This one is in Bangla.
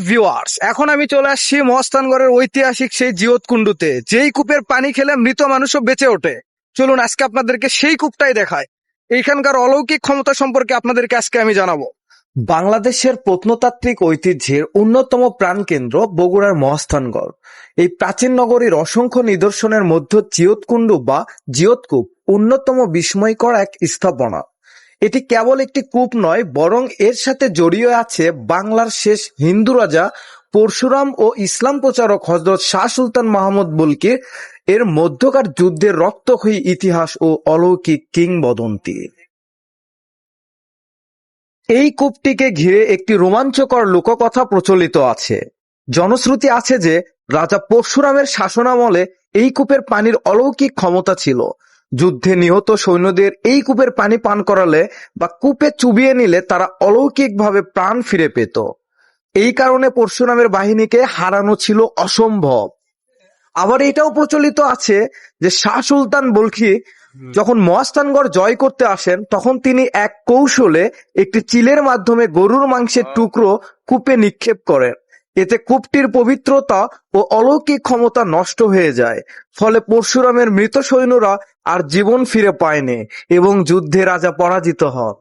ভিউয়ার্স, এখন আমি চলে আসছি মহাস্থানগড়ের ঐতিহাসিক সেই জিয়তকুণ্ডুতে, যেই কূপের পানি খেলে মৃত মানুষও বেঁচে ওঠে। চলুন আজকে আপনাদেরকে সেই কূপটাই দেখায়। এইখানকার অলৌকিক ক্ষমতা সম্পর্কে আপনাদেরকে আজকে আমি জানাবো। বাংলাদেশের প্রত্নতাত্ত্বিক ঐতিহ্যের অন্যতম প্রাণকেন্দ্র বগুড়ার মহাস্থানগড়। এই প্রাচীন নগরীর অসংখ্য নিদর্শনের মধ্যে জিয়তকুণ্ডু বা জিয়তকূপ অন্যতম বিস্ময়কর এক স্থাপনা। এটি কেবল একটি কূপ নয়, বরং এর সাথে জড়িয়ে আছে বাংলার শেষ হিন্দু রাজা পরশুরাম ও ইসলাম প্রচারক হযরত শাহ সুলতান মাহমুদ বুলকির এর মধ্যকার যুদ্ধের রক্তক্ষয়ী ইতিহাস ও অলৌকিক কিংবদন্তি। এই কূপটিকে ঘিরে একটি রোমাঞ্চকর লোককথা প্রচলিত আছে। জনশ্রুতি আছে যে রাজা পরশুরামের শাসনামলে এই কূপের পানির অলৌকিক ক্ষমতা ছিল। যুদ্ধে নিহত সৈন্যদের এই কূপের পানি পান করালে বা কূপে চুবিয়ে নিলে তারা অলৌকিকভাবে প্রাণ ফিরে পেত। এই কারণে পরশুরামের বাহিনীকে হারানো ছিল অসম্ভব। আবার এটাও প্রচলিত আছে যে শাহ সুলতান বলখি যখন মহাস্থানগড় জয় করতে আসেন, তখন তিনি এক কৌশলে একটি চিলের মাধ্যমে গরুর মাংসের টুকরো কূপে নিক্ষেপ করেন। এতে কূপটির পবিত্রতা ও অলৌকিক ক্ষমতা নষ্ট হয়ে যায়। ফলে পরশুরামের মৃত সৈন্যরা আর জীবন ফিরে পায়নি এবং যুদ্ধে রাজা পরাজিত হন।